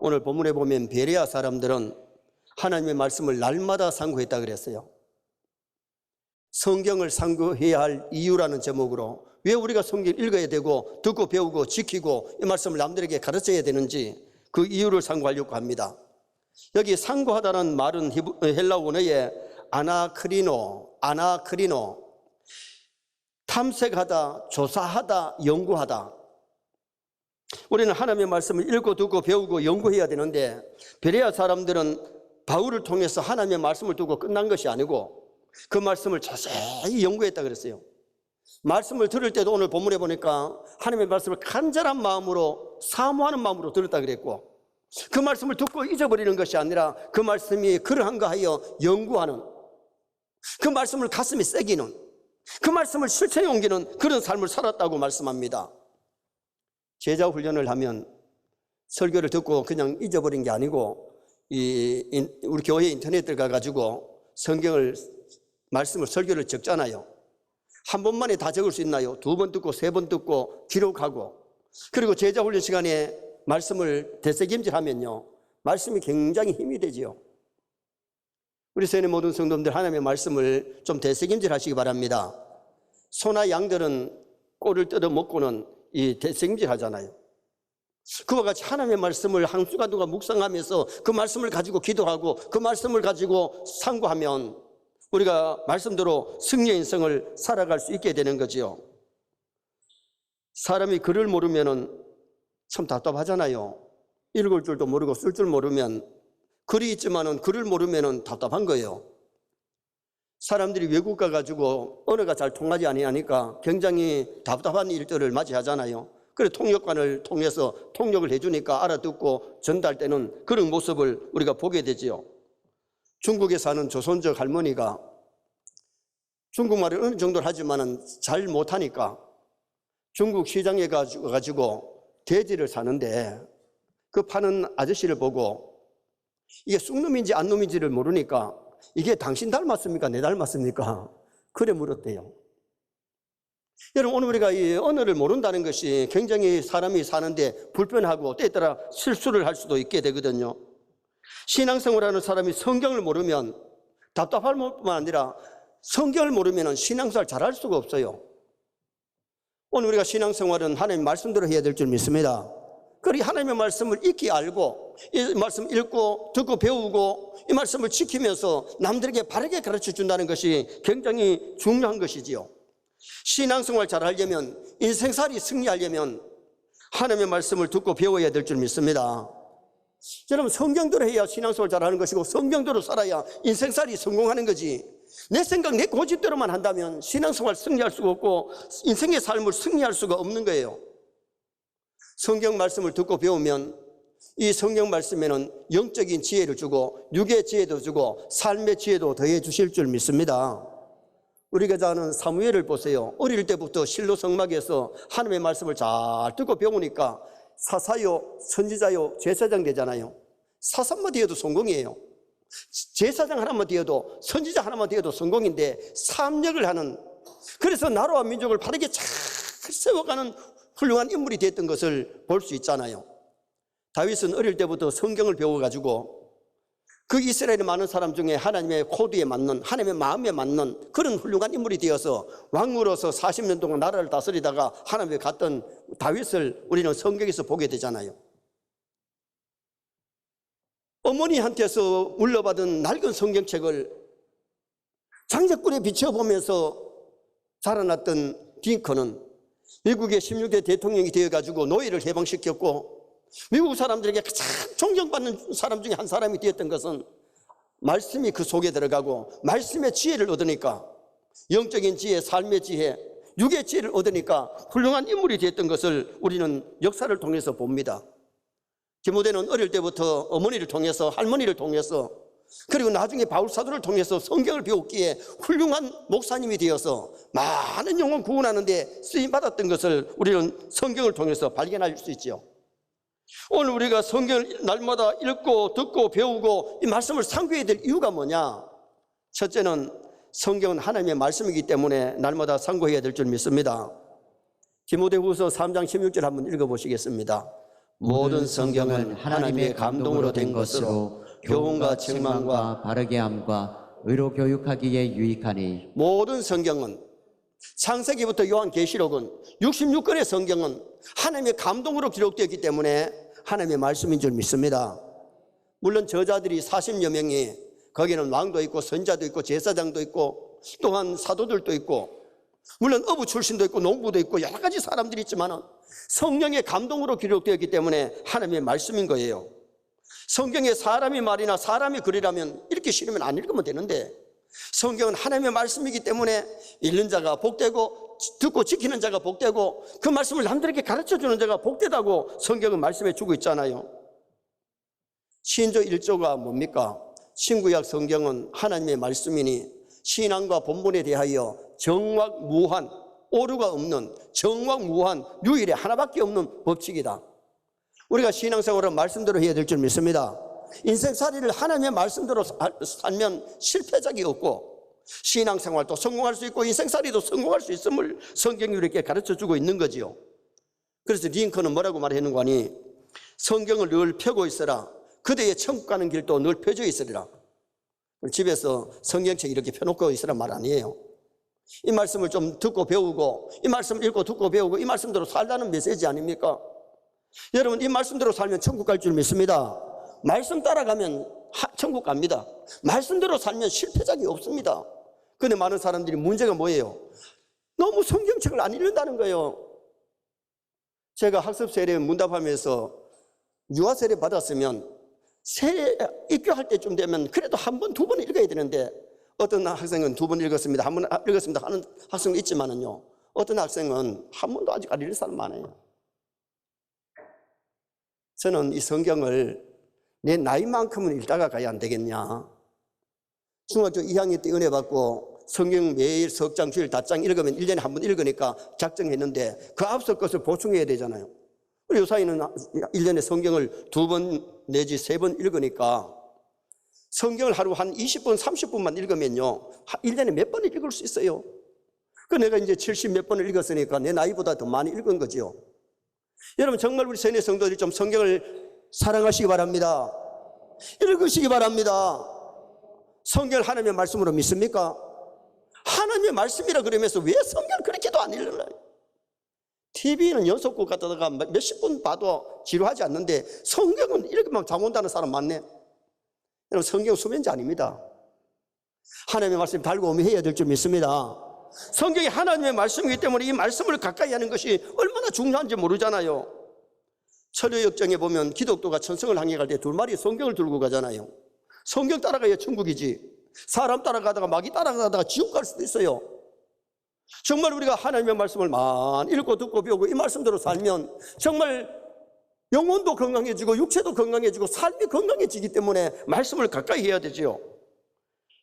오늘 본문에 보면 베레아 사람들은 하나님의 말씀을 날마다 상고했다 그랬어요. 성경을 상고해야 할 이유라는 제목으로 왜 우리가 성경을 읽어야 되고 듣고 배우고 지키고 이 말씀을 남들에게 가르쳐야 되는지 그 이유를 상고하려고 합니다. 여기 상고하다는 말은 헬라 원어의 아나크리노, 탐색하다, 조사하다, 연구하다. 우리는 하나님의 말씀을 읽고 듣고 배우고 연구해야 되는데 베레아 사람들은 바울을 통해서 하나님의 말씀을 두고 끝난 것이 아니고 그 말씀을 자세히 연구했다 그랬어요. 말씀을 들을 때도 오늘 본문에 보니까 하나님의 말씀을 간절한 마음으로 사모하는 마음으로 들었다 그랬고, 그 말씀을 듣고 잊어버리는 것이 아니라 그 말씀이 그러한가 하여 연구하는, 그 말씀을 가슴에 새기는, 그 말씀을 실천에 옮기는 그런 삶을 살았다고 말씀합니다. 제자 훈련을 하면 설교를 듣고 그냥 잊어버린 게 아니고 우리 교회 인터넷 들어가가지고 성경을 말씀을 설교를 적잖아요. 한 번만에 다 적을 수 있나요? 2번 듣고 3번 듣고 기록하고, 그리고 제자 훈련 시간에 말씀을 되새김질하면요 말씀이 굉장히 힘이 되지요. 우리 세뇌 모든 성도님들 하나님의 말씀을 좀 되새김질 하시기 바랍니다. 소나 양들은 꼴을 뜯어 먹고는 이 되새김질 하잖아요. 그와 같이 하나님의 말씀을 한순간동안 묵상하면서 그 말씀을 가지고 기도하고 그 말씀을 가지고 상고하면 우리가 말씀대로 승리의 인생을 살아갈 수 있게 되는 거지요. 사람이 글을 모르면은 참 답답하잖아요. 읽을 줄도 모르고 쓸 줄 모르면, 글이 있지만은 글을 모르면은 답답한 거예요. 사람들이 외국 가가지고 언어가 잘 통하지 아니하니까 굉장히 답답한 일들을 맞이하잖아요. 그래서 통역관을 통해서 통역을 해주니까 알아듣고 전달되는 그런 모습을 우리가 보게 되지요. 중국에 사는 조선족 할머니가 중국말을 어느 정도를 하지만은 잘 못하니까 중국 시장에 가지고 돼지를 사는데 그 파는 아저씨를 보고 이게 쑥놈인지 안놈인지를 모르니까 이게 당신 닮았습니까? 내 닮았습니까? 그래 물었대요. 여러분, 오늘 우리가 이 언어를 모른다는 것이 굉장히 사람이 사는데 불편하고 때에 따라 실수를 할 수도 있게 되거든요. 신앙생활하는 사람이 성경을 모르면 답답할 뿐만 아니라 성경을 모르면 신앙생활 잘할 수가 없어요. 오늘 우리가 신앙생활은 하나님의 말씀대로 해야 될 줄 믿습니다. 그리고 하나님의 말씀을 익히 알고 이 말씀 읽고 듣고 배우고 이 말씀을 지키면서 남들에게 바르게 가르쳐 준다는 것이 굉장히 중요한 것이지요. 신앙생활 잘하려면, 인생살이 승리하려면 하나님의 말씀을 듣고 배워야 될 줄 믿습니다. 여러분, 성경대로 해야 신앙생활 잘하는 것이고 성경대로 살아야 인생살이 성공하는 거지, 내 생각 내 고집대로만 한다면 신앙생활 승리할 수가 없고 인생의 삶을 승리할 수가 없는 거예요. 성경 말씀을 듣고 배우면 이 성경 말씀에는 영적인 지혜를 주고 육의 지혜도 주고 삶의 지혜도 더해 주실 줄 믿습니다. 우리가 잘 아는 사무엘을 보세요. 어릴 때부터 실로 성막에서 하나님의 말씀을 잘 듣고 배우니까 사사요, 선지자요, 제사장 되잖아요. 사사만 되어도 성공이에요. 제사장 하나만 되어도, 선지자 하나만 되어도 성공인데 삼역을 하는, 그래서 나라와 민족을 바르게 잘 세워가는 훌륭한 인물이 됐던 것을 볼 수 있잖아요. 다윗은 어릴 때부터 성경을 배워가지고 그 이스라엘의 많은 사람 중에 하나님의 코드에 맞는, 하나님의 마음에 맞는 그런 훌륭한 인물이 되어서 왕으로서 40년 동안 나라를 다스리다가 하나님께 갔던 다윗을 우리는 성경에서 보게 되잖아요. 어머니한테서 물려받은 낡은 성경책을 장작불에 비춰보면서 자라났던 링컨은 미국의 16대 대통령이 되어가지고 노예를 해방시켰고, 미국 사람들에게 가장 존경받는 사람 중에 한 사람이 되었던 것은 말씀이 그 속에 들어가고 말씀의 지혜를 얻으니까, 영적인 지혜, 삶의 지혜, 육의 지혜를 얻으니까 훌륭한 인물이 되었던 것을 우리는 역사를 통해서 봅니다. 디모데는 어릴 때부터 어머니를 통해서, 할머니를 통해서, 그리고 나중에 바울 사도를 통해서 성경을 배웠기에 훌륭한 목사님이 되어서 많은 영혼 구원하는 데 쓰임받았던 것을 우리는 성경을 통해서 발견할 수 있죠. 오늘 우리가 성경을 날마다 읽고 듣고 배우고 이 말씀을 상고해야 될 이유가 뭐냐? 첫째는 성경은 하나님의 말씀이기 때문에 날마다 상고해야 될 줄 믿습니다. 디모데후서 3장 16절 한번 읽어보시겠습니다. 모든 성경은 하나님의 감동으로 된 것으로 교훈과 책망과 바르게 함과 의로 교육하기에 유익하니 모든 성경은 창세기부터 요한계시록은 66권의 성경은 하나님의 감동으로 기록되었기 때문에 하나님의 말씀인 줄 믿습니다. 물론 저자들이 40여 명이 거기는 왕도 있고 선자도 있고 제사장도 있고 또한 사도들도 있고 물론 어부 출신도 있고 농부도 있고 여러 가지 사람들이 있지만 성령의 감동으로 기록되었기 때문에 하나님의 말씀인 거예요. 성경에 사람이 말이나 사람이 글이라면 읽기 싫으면 안 읽으면 되는데 성경은 하나님의 말씀이기 때문에 읽는 자가 복되고 듣고 지키는 자가 복되고 그 말씀을 남들에게 가르쳐주는 자가 복되다고 성경은 말씀해 주고 있잖아요. 신조 1조가 뭡니까? 신구약 성경은 하나님의 말씀이니 신앙과 본문에 대하여 정확무한 오류가 없는 정확무한 유일의 하나밖에 없는 법칙이다. 우리가 신앙생활을 말씀대로 해야 될 줄 믿습니다. 인생살이를 하나님의 말씀대로 살면 실패작이 없고 신앙생활도 성공할 수 있고 인생살이도 성공할 수 있음을 성경이 이렇게 가르쳐주고 있는 거지요. 그래서 링컨은 뭐라고 말했는 거니? 성경을 늘 펴고 있어라. 그대의 천국 가는 길도 늘 펴져 있으리라. 집에서 성경책 이렇게 펴놓고 있으란 말 아니에요. 이 말씀을 좀 듣고 배우고 이 말씀 읽고 듣고 배우고 이 말씀대로 살라는 메시지 아닙니까? 여러분 이 말씀대로 살면 천국 갈 줄 믿습니다. 말씀 따라가면 천국 갑니다. 말씀대로 살면 실패작이 없습니다. 그런데 많은 사람들이 문제가 뭐예요? 너무 성경책을 안 읽는다는 거예요. 제가 학습 세례 문답하면서 유아 세례 받았으면 세례 입교할 때쯤 되면 그래도 한 번, 두 번 읽어야 되는데 어떤 학생은 두 번 읽었습니다. 한 번 읽었습니다 하는 학생도 있지만은요. 어떤 학생은 한 번도 아직 안 읽을 사람 많아요. 저는 이 성경을 내 나이만큼은 읽다가 가야 안 되겠냐. 중학교 2학년 때 은혜 받고 성경 매일 석 장, 주일 5장 읽으면 1년에 한 번 읽으니까 작정했는데 그 앞서 것을 보충해야 되잖아요. 우리 요사이는 1년에 성경을 2번 내지 3번 읽으니까 성경을 하루 한 20분, 30분만 읽으면요. 1년에 몇 번을 읽을 수 있어요. 그 내가 이제 70 몇 번을 읽었으니까 내 나이보다 더 많이 읽은 거죠. 여러분 정말 우리 세뇌 성도들이 좀 성경을 사랑하시기 바랍니다. 읽으시기 바랍니다. 성경을 하나님의 말씀으로 믿습니까? 하나님의 말씀이라 그러면서 왜 성경을 그렇게도 안 읽나요? TV는 연속극 갖다가 몇십 분 봐도 지루하지 않는데 성경은 읽으면 잠 온다는 사람 많네. 여러분 성경 수면제 아닙니다. 하나님의 말씀 달고오며 해야 될 줄 믿습니다. 성경이 하나님의 말씀이기 때문에 이 말씀을 가까이 하는 것이 얼마나 중요한지 모르잖아요. 철효역정에 보면 기독교가 천성을 향해 갈 때 2마리 성경을 들고 가잖아요. 성경 따라가야 천국이지 사람 따라가다가 마귀 따라가다가 지옥 갈 수도 있어요. 정말 우리가 하나님의 말씀을 많이 읽고 듣고 배우고 이 말씀대로 살면 정말 영혼도 건강해지고 육체도 건강해지고 삶이 건강해지기 때문에 말씀을 가까이 해야 되지요.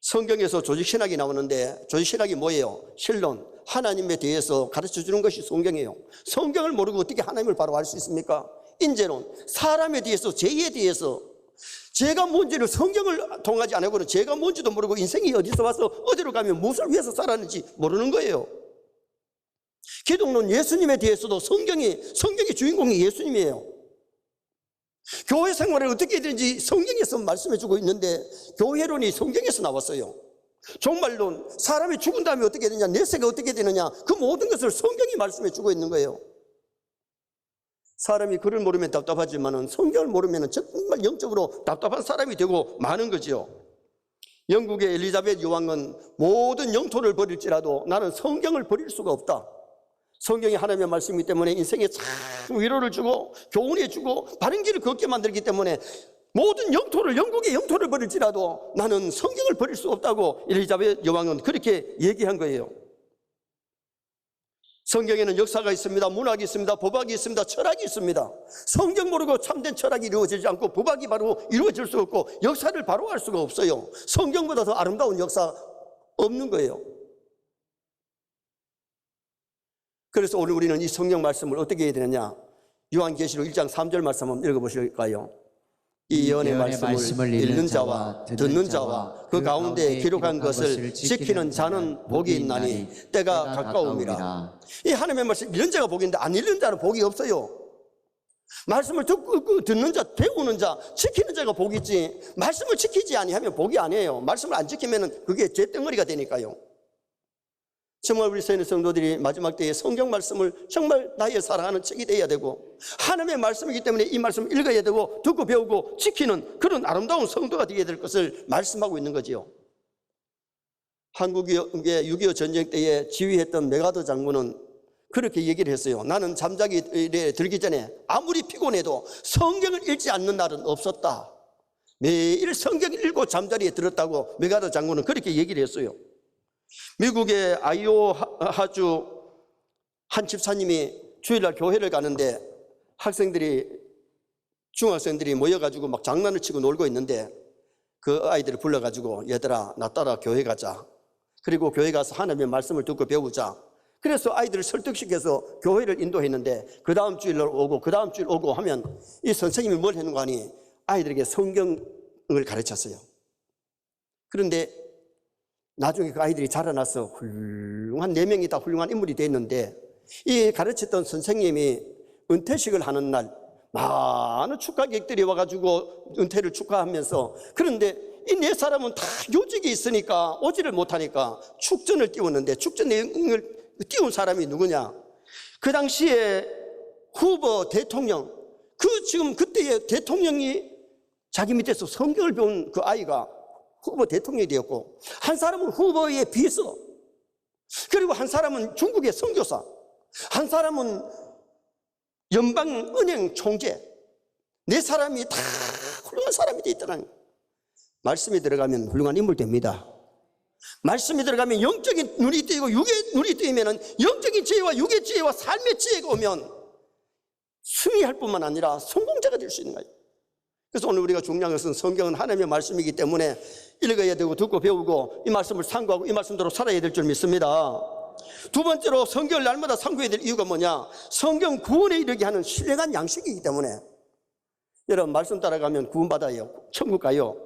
성경에서 조직신학이 나오는데 조직신학이 뭐예요? 실론, 하나님에 대해서 가르쳐주는 것이 성경이에요. 성경을 모르고 어떻게 하나님을 바로 알 수 있습니까? 인재론, 사람에 대해서 죄에 대해서 죄가 뭔지를 성경을 통하지 않고는 죄가 뭔지도 모르고 인생이 어디서 와서 어디로 가면 무엇을 위해서 살았는지 모르는 거예요. 기독론 예수님에 대해서도 성경의 주인공이 예수님이에요. 교회 생활을 어떻게 해야 되는지 성경에서 말씀해 주고 있는데 교회론이 성경에서 나왔어요. 종말론, 사람이 죽은 다음에 어떻게 되느냐, 내세가 어떻게 되느냐, 그 모든 것을 성경이 말씀해 주고 있는 거예요. 사람이 글을 모르면 답답하지만 성경을 모르면 정말 영적으로 답답한 사람이 되고 마는 거죠. 영국의 엘리자베트 여왕은 모든 영토를 버릴지라도 나는 성경을 버릴 수가 없다. 성경이 하나님의 말씀이기 때문에 인생에 참 위로를 주고 교훈해 주고 바른 길을 걷게 만들기 때문에 모든 영토를, 영국의 영토를 버릴지라도 나는 성경을 버릴 수 없다고 엘리자베트 여왕은 그렇게 얘기한 거예요. 성경에는 역사가 있습니다. 문학이 있습니다. 법학이 있습니다. 철학이 있습니다. 성경 모르고 참된 철학이 이루어지지 않고 법학이 바로 이루어질 수 없고 역사를 바로 알 수가 없어요. 성경보다 더 아름다운 역사 없는 거예요. 그래서 오늘 우리는 이 성경 말씀을 어떻게 해야 되느냐? 요한계시록 1장 3절 말씀 한번 읽어보실까요? 이 예언의 말씀을 읽는 자와 듣는 자와 그 가운데 기록한 것을 지키는 자는 복이 있나니 때가 가까움이라. 이 하나님의 말씀 읽는 자가 복이 있는데 안 읽는 자는 복이 없어요. 말씀을 듣는 자, 배우는 자, 지키는 자가 복이지, 말씀을 지키지 아니하면 복이 아니에요. 말씀을 안 지키면 그게 죗덩어리가 되니까요. 정말 우리 세는 성도들이 마지막 때에 성경 말씀을 정말 나의 사랑하는 책이 되어야 되고, 하나님의 말씀이기 때문에 이 말씀을 읽어야 되고 듣고 배우고 지키는 그런 아름다운 성도가 되어야 될 것을 말씀하고 있는 거지요. 한국의 6.25 전쟁 때에 지휘했던 메가더 장군은 그렇게 얘기를 했어요. 나는 잠자기에 들기 전에 아무리 피곤해도 성경을 읽지 않는 날은 없었다. 매일 성경을 읽고 잠자리에 들었다고 메가더 장군은 그렇게 얘기를 했어요. 미국의 아이오하주 한 집사님이 주일날 교회를 가는데 중학생들이 모여가지고 막 장난을 치고 놀고 있는데 그 아이들을 불러가지고 얘들아 나 따라 교회 가자. 그리고 교회 가서 하나님의 말씀을 듣고 배우자. 그래서 아이들을 설득시켜서 교회를 인도했는데 그 다음 주일 오고 그 다음 주일 오고 하면 이 선생님이 뭘 했는가 하니 아이들에게 성경을 가르쳤어요. 그런데 나중에 그 아이들이 자라나서 훌륭한 4명이 다 훌륭한 인물이 됐는데 이 가르쳤던 선생님이 은퇴식을 하는 날 많은 축하객들이 와가지고 은퇴를 축하하면서, 그런데 이 4사람은 다 요직이 있으니까 오지를 못하니까 축전을 띄웠는데 축전 내용을 띄운 사람이 누구냐? 그 당시에 후보 대통령, 지금 그때의 대통령이 자기 밑에서 성경을 배운 그 아이가 후보 대통령이 되었고, 한 사람은 후보의 비서, 그리고 한 사람은 중국의 선교사, 한 사람은 연방은행 총재, 4사람이 다 훌륭한 사람이 되어 있더라는 거예요. 말씀이 들어가면 훌륭한 인물 됩니다. 말씀이 들어가면 영적인 눈이 뜨이고 육의 눈이 뜨이면 영적인 지혜와 육의 지혜와 삶의 지혜가 오면 승리할 뿐만 아니라 성공자가 될 수 있는 거예요. 그래서 오늘 우리가 중요한 것은 성경은 하나님의 말씀이기 때문에 읽어야 되고 듣고 배우고 이 말씀을 상고하고 이 말씀대로 살아야 될 줄 믿습니다. 두 번째로 성경을 날마다 상고해야 될 이유가 뭐냐? 성경 구원에 이르게 하는 신령한 양식이기 때문에. 여러분 말씀 따라가면 구원받아요. 천국 가요.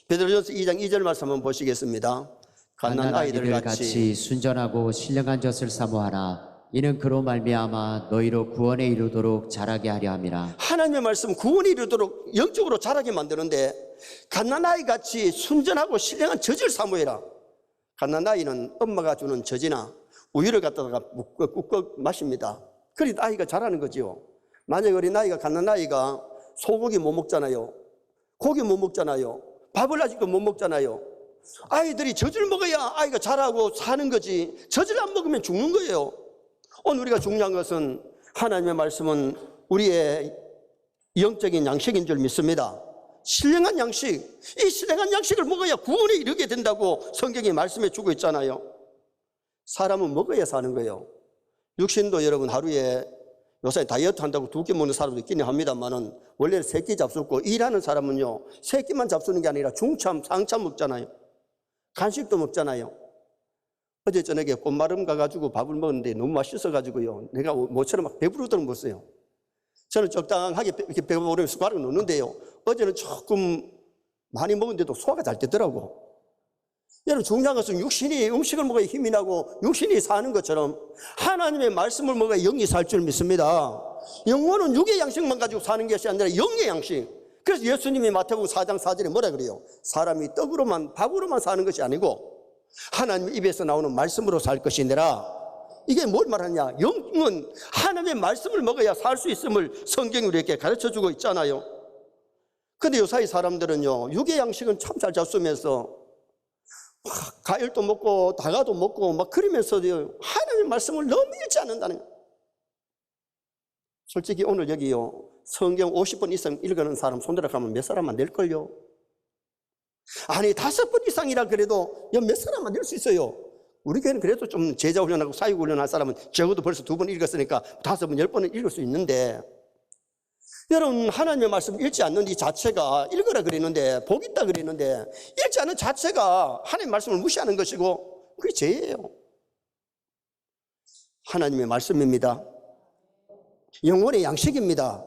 베드로전서 2장 2절 말씀 한번 보시겠습니다. 갓난 아이들 같이 순전하고 신령한 젖을 사모하라. 이는 그로 말미암아 너희로 구원에 이르도록 자라게 하려 함이라. 하나님의 말씀 구원에 이르도록 영적으로 자라게 만드는데 갓난아이 같이 순전하고 신령한 젖을 사모해라. 갓난아이는 엄마가 주는 젖이나 우유를 갖다가 꾹꾹 마십니다. 그래 아이가 자라는 거지요. 만약 어린아이가 갓난아이가 소고기 못 먹잖아요. 고기 못 먹잖아요. 밥을 아직도 못 먹잖아요. 아이들이 젖을 먹어야 아이가 자라고 사는 거지, 젖을 안 먹으면 죽는 거예요. 오늘 우리가 중요한 것은 하나님의 말씀은 우리의 영적인 양식인 줄 믿습니다. 신령한 양식, 이 신령한 양식을 먹어야 구원에 이르게 된다고 성경이 말씀해 주고 있잖아요. 사람은 먹어야 사는 거예요. 육신도 여러분 하루에 요새 다이어트 한다고 2끼 먹는 사람도 있기는 합니다만은 원래 3끼 잡숫고, 일하는 사람은요 3끼만 잡수는 게 아니라 중참, 상참 먹잖아요. 간식도 먹잖아요. 어제 저녁에 꽃마름 가가지고 밥을 먹었는데 너무 맛있어가지고요 내가 모처럼 막 배부르도록 먹었어요. 저는 적당하게 이렇게 배부르면 숟가락을 넣는데요 어제는 조금 많이 먹었는데도 소화가 잘 되더라고. 여러분 중요한 것은 육신이 음식을 먹어야 힘이 나고 육신이 사는 것처럼 하나님의 말씀을 먹어야 영이 살 줄 믿습니다. 영혼은 육의 양식만 가지고 사는 것이 아니라 영의 양식. 그래서 예수님이 마태복음 4장 4절에 뭐라 그래요? 사람이 떡으로만 밥으로만 사는 것이 아니고 하나님 입에서 나오는 말씀으로 살 것이니라. 이게 뭘 말하냐? 영은 하나님의 말씀을 먹어야 살 수 있음을 성경이 우리에게 가르쳐주고 있잖아요. 근데 요사이 사람들은요 육의 양식은 참 잘 잡수면서 과일도 먹고 다가도 먹고 막 그러면서도 하나님의 말씀을 너무 읽지 않는다는 거예요. 솔직히 오늘 여기요 성경 50번 이상 읽는 사람 손들어 가면 몇 사람만 낼걸요? 아니 5번 이상이라 그래도 몇 사람만 낼 수 있어요. 우리 교회는 그래도 좀 제자 훈련하고 사육 훈련할 사람은 적어도 벌써 2번 읽었으니까 5번 10번은 읽을 수 있는데, 여러분 하나님의 말씀 읽지 않는 이 자체가 읽으라 그랬는데 복 있다 그랬는데 읽지 않는 자체가 하나님의 말씀을 무시하는 것이고 그게 죄예요. 하나님의 말씀입니다. 영혼의 양식입니다.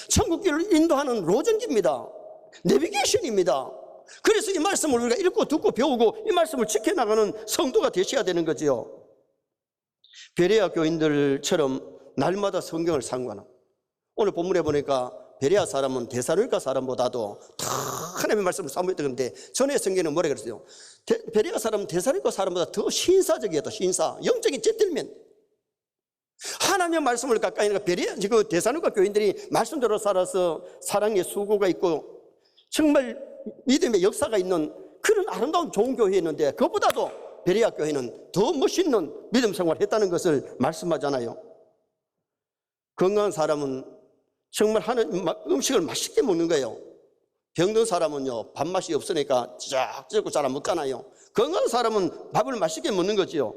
천국길을 인도하는 로전기입니다. 내비게이션입니다. 그래서 이 말씀을 우리가 읽고 듣고 배우고 이 말씀을 지켜나가는 성도가 되셔야 되는 거지요. 베레아 교인들처럼 날마다 성경을 상고하는, 오늘 본문에 보니까 베레아 사람은 데살로니가 사람보다도 다 하나님의 말씀을 사모했던 건데, 전에 성경에는 뭐라 그랬어요? 베레아 사람은 데살로니가 사람보다 더 신사적이었다. 신사, 영적인 잿들면 하나님의 말씀을 가까이 하니까 베레아, 그 데살로니가 교인들이 말씀대로 살아서 사랑의 수고가 있고 정말 믿음의 역사가 있는 그런 아름다운 좋은 교회였는데, 그보다도 베레아 교회는 더 멋있는 믿음 생활을 했다는 것을 말씀하잖아요. 건강한 사람은 정말 음식을 맛있게 먹는 거예요. 병든 사람은요, 밥맛이 없으니까 쫙 잘 안 먹잖아요. 건강한 사람은 밥을 맛있게 먹는 거지요.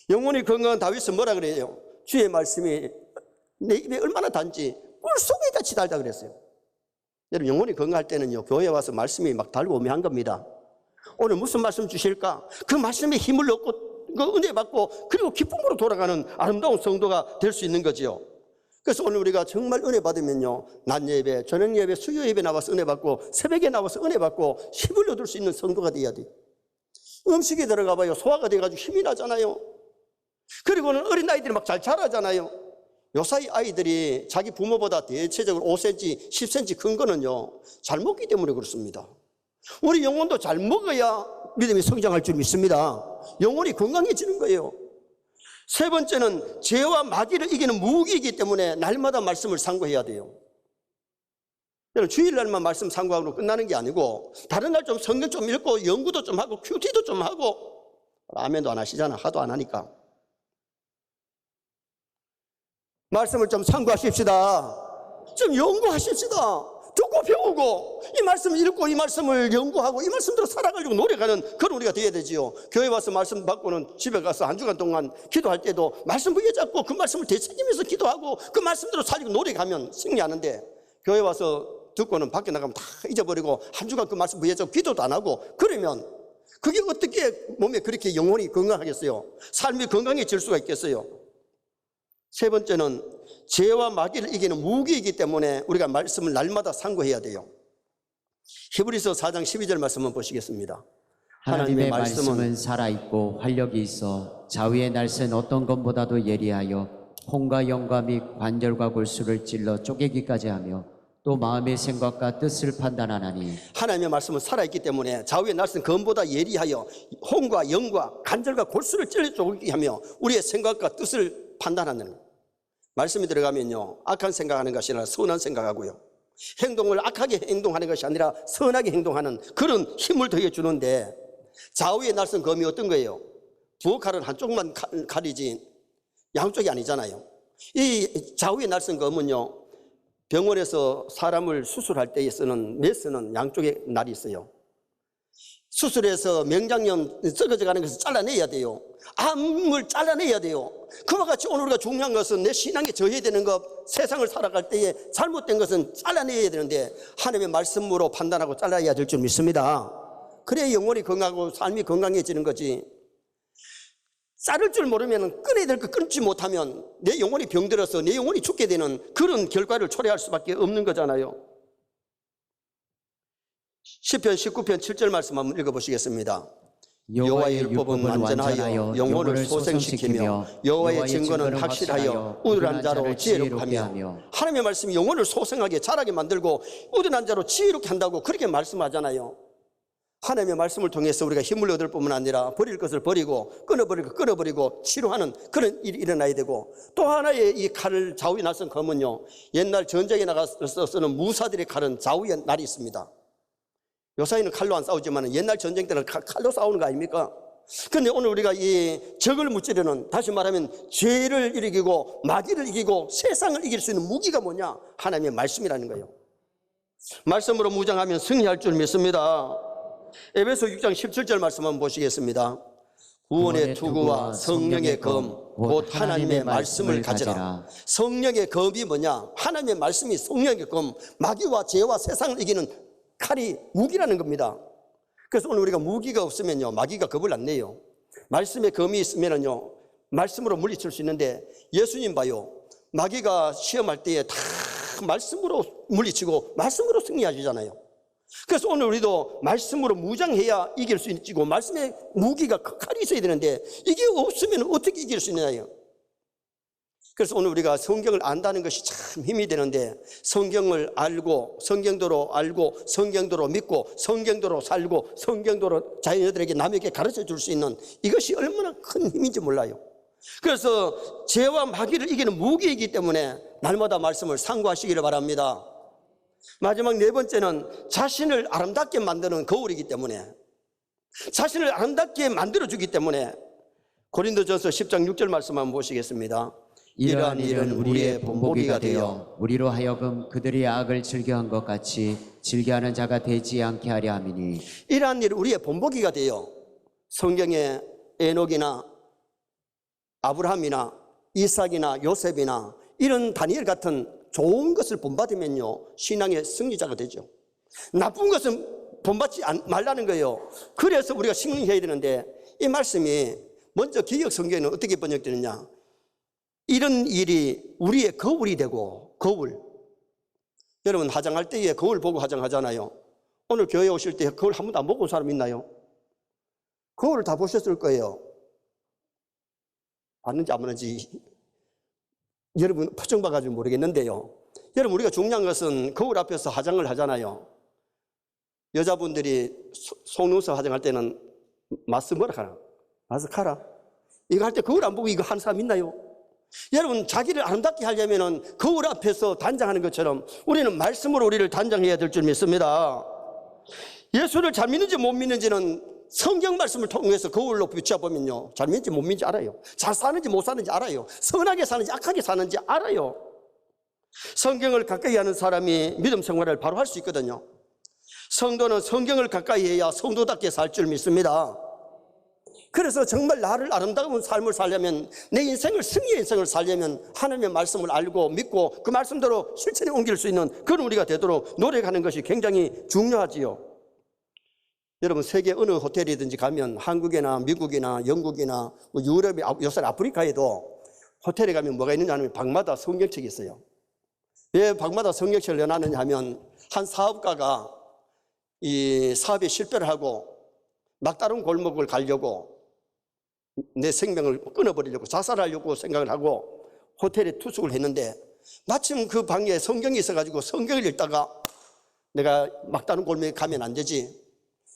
영혼이 건강한 다윗은 뭐라 그래요? 주의 말씀이 내 입에 얼마나 단지 꿀송이 같이 달다 그랬어요. 여러분, 영혼이 건강할 때는요, 교회에 와서 말씀이 막 달고 오묘한 겁니다. 오늘 무슨 말씀 주실까? 그 말씀에 힘을 얻고 그 은혜 받고 그리고 기쁨으로 돌아가는 아름다운 성도가 될 수 있는 거지요. 그래서 오늘 우리가 정말 은혜 받으면요, 낮 예배, 저녁 예배, 수요 예배 나와서 은혜 받고 새벽에 나와서 은혜 받고 힘을 얻을 수 있는 성도가 돼야 돼요. 음식에 들어가 봐요. 소화가 돼가지고 힘이 나잖아요. 그리고는 어린 아이들이 막 잘 자라잖아요. 요사이 아이들이 자기 부모보다 대체적으로 5cm, 10cm 큰 거는요, 잘 먹기 때문에 그렇습니다. 우리 영혼도 잘 먹어야 믿음이 성장할 줄 믿습니다. 영혼이 건강해지는 거예요. 세 번째는 죄와 마귀를 이기는 무기이기 때문에 날마다 말씀을 상고해야 돼요. 여러분, 주일날만 말씀 상고하고 끝나는 게 아니고 다른 날 좀 성경 좀 읽고 연구도 좀 하고 큐티도 좀 하고. 아멘도 안 하시잖아. 하도 안 하니까. 말씀을 좀 상고하십시다. 좀 연구하십시다. 듣고 배우고 이 말씀을 읽고 이 말씀을 연구하고 이 말씀대로 살아가려고 노력하는 그런 우리가 되어야 되지요. 교회 와서 말씀 받고는 집에 가서 한 주간 동안 기도할 때도 말씀 부여잡고 그 말씀을 되새기면서 기도하고 그 말씀대로 살려고 노력하면 승리하는데, 교회 와서 듣고는 밖에 나가면 다 잊어버리고 한 주간 그 말씀 부여잡고 기도도 안 하고 그러면 그게 어떻게 몸에 그렇게 영혼이 건강하겠어요? 삶이 건강해질 수가 있겠어요? 세 번째는 죄와 마귀를 이기는 무기이기 때문에 우리가 말씀을 날마다 상고해야 돼요. 히브리서 4장 12절 말씀을 보시겠습니다. 하나님의 말씀은 살아있고 활력이 있어 자위의 날쌘 어떤 것보다도 예리하여 혼과 영과 및 관절과 골수를 찔러 쪼개기까지 하며 또 마음의 생각과 뜻을 판단하나니, 하나님의 말씀은 살아있기 때문에 좌우의 날쌘 검보다 예리하여 혼과 영과 관절과 골수를 찔러 쪼개게 하며 우리의 생각과 뜻을 판단하는 거예요. 말씀이 들어가면요, 악한 생각하는 것이 아니라 선한 생각하고요, 행동을 악하게 행동하는 것이 아니라 선하게 행동하는 그런 힘을 더해주는데, 좌우의 날쌘 검이 어떤 거예요? 부엌칼은 한쪽만 가리지 양쪽이 아니잖아요. 이 좌우의 날쌘 검은요, 병원에서 사람을 수술할 때에 쓰는 메스는 양쪽에 날이 있어요. 수술해서 명장염 썩어져 가는 것을 잘라내야 돼요. 암을 잘라내야 돼요. 그와 같이 오늘 우리가 중요한 것은 내 신앙에 져야 되는 것, 세상을 살아갈 때에 잘못된 것은 잘라내야 되는데 하나님의 말씀으로 판단하고 잘라야 될 줄 믿습니다. 그래야 영혼이 건강하고 삶이 건강해지는 거지. 자를 줄 모르면 끊어야 될 거 끊지 못하면 내 영혼이 병들어서 내 영혼이 죽게 되는 그런 결과를 초래할 수밖에 없는 거잖아요. 시편 19편 7절 말씀 한번 읽어보시겠습니다. 여호와의 율법은 완전하여 영혼을 소생시키며 여호와의 증거는 확실하여 우둔한 자로 지혜롭게 하며. 하나님의 말씀이 영혼을 소생하게 자라게 만들고 우둔한 자로 지혜롭게 한다고 그렇게 말씀하잖아요. 하나님의 말씀을 통해서 우리가 힘을 얻을 뿐만 아니라 버릴 것을 버리고 끊어버리고 치료하는 그런 일이 일어나야 되고, 또 하나의 이 칼을 좌우에 나선 검은요, 옛날 전쟁에 나가서 쓰는 무사들의 칼은 좌우에 날이 있습니다. 요사이는 칼로 안 싸우지만 옛날 전쟁 때는 칼로 싸우는 거 아닙니까? 그런데 오늘 우리가 이 적을 무찌르는, 다시 말하면 죄를 이기고 마귀를 이기고 세상을 이길 수 있는 무기가 뭐냐? 하나님의 말씀이라는 거예요. 말씀으로 무장하면 승리할 줄 믿습니다. 에베소 6장 17절 말씀 한번 보시겠습니다. 구원의 투구와 성령의 검 곧 하나님의 말씀을 가지라. 성령의 검이 뭐냐? 하나님의 말씀이 성령의 검, 마귀와 죄와 세상을 이기는 칼이 무기라는 겁니다. 그래서 오늘 우리가 무기가 없으면요, 마귀가 겁을 안 내요. 말씀의 검이 있으면요, 말씀으로 물리칠 수 있는데, 예수님 봐요, 마귀가 시험할 때에 다 말씀으로 물리치고 말씀으로 승리하시잖아요. 그래서 오늘 우리도 말씀으로 무장해야 이길 수 있고, 말씀의 무기가 칼이 있어야 되는데 이게 없으면 어떻게 이길 수 있느냐요. 그래서 오늘 우리가 성경을 안다는 것이 참 힘이 되는데, 성경을 알고 성경대로 알고 성경대로 믿고 성경대로 살고 성경대로 자녀들에게 남에게 가르쳐 줄 수 있는 이것이 얼마나 큰 힘인지 몰라요. 그래서 죄와 마귀를 이기는 무기이기 때문에 날마다 말씀을 상고하시기를 바랍니다. 마지막 네 번째는 자신을 아름답게 만드는 거울이기 때문에, 자신을 아름답게 만들어주기 때문에, 고린도전서 10장 6절 말씀 한번 보시겠습니다. 이러한 일은 우리의 본보기가 되어 우리로 하여금 그들이 악을 즐겨한 것 같이 즐겨하는 자가 되지 않게 하려 함이니. 이러한 일은 우리의 본보기가 되어 성경에 에녹이나 아브라함이나 이삭이나 요셉이나 이런 다니엘 같은 좋은 것을 본받으면요 신앙의 승리자가 되죠. 나쁜 것은 본받지 말라는 거예요. 그래서 우리가 승리해야 되는데, 이 말씀이 먼저 기역 성경에는 어떻게 번역되느냐, 이런 일이 우리의 거울이 되고, 거울. 여러분 화장할 때에 거울 보고 화장하잖아요. 오늘 교회 오실 때 거울 한 번도 안 보고 온 사람 있나요? 거울을 다 보셨을 거예요. 봤는지 안 봤는지 여러분 표정 봐가지고 모르겠는데요. 여러분 우리가 중요한 것은 거울 앞에서 화장을 하잖아요. 여자분들이 속눈썹 화장할 때는 마스크라 하라, 마스카라 이거 할 때 거울 안 보고 이거 하는 사람 있나요? 여러분 자기를 아름답게 하려면 거울 앞에서 단장하는 것처럼 우리는 말씀으로 우리를 단장해야 될 줄 믿습니다. 예수를 잘 믿는지 못 믿는지는 성경 말씀을 통해서 거울로 비춰보면요 잘 믿는지 못 믿는지 알아요. 잘 사는지 못 사는지 알아요. 선하게 사는지 악하게 사는지 알아요. 성경을 가까이 하는 사람이 믿음 생활을 바로 할 수 있거든요. 성도는 성경을 가까이 해야 성도답게 살 줄 믿습니다. 그래서 정말 나를 아름다운 삶을 살려면, 내 인생을 승리의 인생을 살려면 하나님의 말씀을 알고 믿고 그 말씀대로 실천에 옮길 수 있는 그런 우리가 되도록 노력하는 것이 굉장히 중요하지요. 여러분 세계 어느 호텔이든지 가면, 한국이나 미국이나 영국이나 유럽이, 요새 아프리카에도 호텔에 가면 뭐가 있느냐 하면 방마다 성경책이 있어요. 왜 방마다 성경책을 내놨느냐 하면, 한 사업가가 이 사업에 실패를 하고 막다른 골목을 가려고 내 생명을 끊어버리려고 자살하려고 생각을 하고 호텔에 투숙을 했는데, 마침 그 방에 성경이 있어가지고 성경을 읽다가 내가 막다른 골목에 가면 안 되지,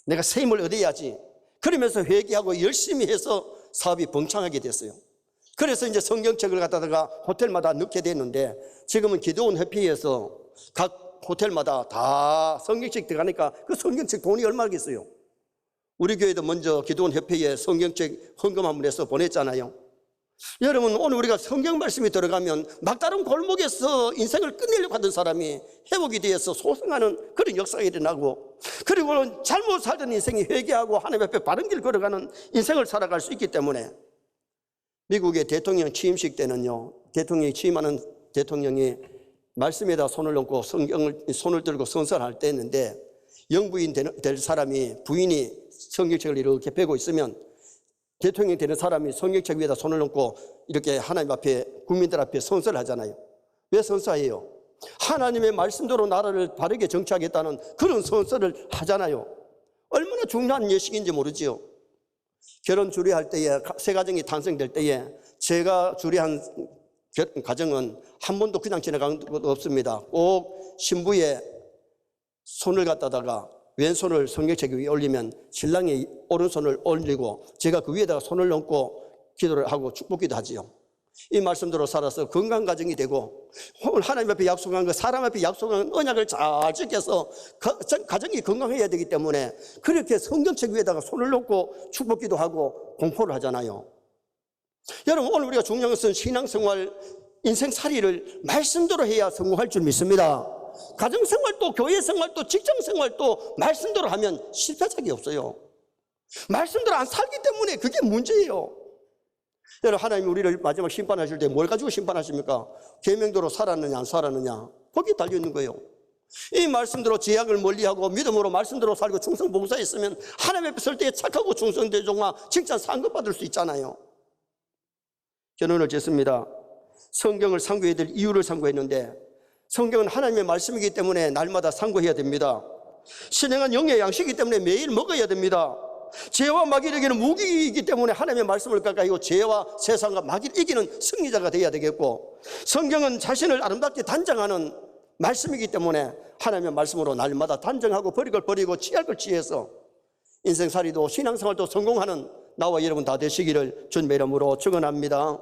내가 새 힘을 얻어야지, 그러면서 회개하고 열심히 해서 사업이 번창하게 됐어요. 그래서 이제 성경책을 갖다가 호텔마다 넣게 됐는데, 지금은 기도원 협회에서 각 호텔마다 다 성경책 들어가니까 그 성경책 돈이 얼마겠어요. 우리 교회도 먼저 기도원 협회에 성경책 헌금 한번 해서 보냈잖아요. 여러분 오늘 우리가 성경 말씀이 들어가면 막다른 골목에서 인생을 끝내려고 하던 사람이 회복이 되어서 소생하는 그런 역사가 일어나고, 그리고 잘못 살던 인생이 회개하고 하나님 앞에 바른 길 걸어가는 인생을 살아갈 수 있기 때문에, 미국의 대통령 취임식 때는요 대통령이 취임하는 대통령이 말씀에다 손을 얹고 성경을 손을 들고 선서할 때였는데, 영부인 될 사람이 부인이 성경책을 이렇게 펴고 있으면 대통령이 되는 사람이 성경책 위에다 손을 얹고 이렇게 하나님 앞에, 국민들 앞에 선서를 하잖아요. 왜 선서해요? 하나님의 말씀대로 나라를 바르게 정치하겠다는 그런 선서를 하잖아요. 얼마나 중요한 예식인지 모르지요. 결혼 주례할 때에, 새 가정이 탄생될 때에 제가 주례한 가정은 한 번도 그냥 지나간 것도 없습니다. 꼭 신부의 손을 갖다가 왼손을 성경책 위에 올리면 신랑이 오른손을 올리고 제가 그 위에다가 손을 얹고 기도를 하고 축복기도 하지요. 이 말씀대로 살아서 건강 가정이 되고, 하나님 앞에 약속한 거, 사람 앞에 약속한 언약을 잘 지켜서 가정이 건강해야 되기 때문에 그렇게 성경책 위에다가 손을 놓고 축복기도 하고 공포를 하잖아요. 여러분 오늘 우리가 중요한 것은 신앙생활, 인생살이를 말씀대로 해야 성공할 줄 믿습니다. 가정생활도 교회생활도 직장생활도 말씀대로 하면 실패작이 없어요. 말씀대로 안 살기 때문에 그게 문제예요. 여러분 하나님이 우리를 마지막 심판하실 때 뭘 가지고 심판하십니까? 계명대로 살았느냐 안 살았느냐, 거기에 달려있는 거예요. 이 말씀대로 죄악을 멀리하고 믿음으로 말씀대로 살고 충성 봉사했으면 하나님 앞에 설 때 착하고 충성된 종아 칭찬 상급받을 수 있잖아요. 결론을 짓습니다. 성경을 상고해야 될 이유를 상고했는데, 성경은 하나님의 말씀이기 때문에 날마다 상고해야 됩니다. 신령한 영의 양식이기 때문에 매일 먹어야 됩니다. 죄와 마귀를 이기는 무기이기 때문에 하나님의 말씀을 가까이고 죄와 세상과 마귀를 이기는 승리자가 되어야 되겠고, 성경은 자신을 아름답게 단정하는 말씀이기 때문에 하나님의 말씀으로 날마다 단정하고 버릴 걸 버리고 취할 걸 취해서 인생살이도 신앙생활도 성공하는 나와 여러분 다 되시기를 주님의 이름으로 축원합니다.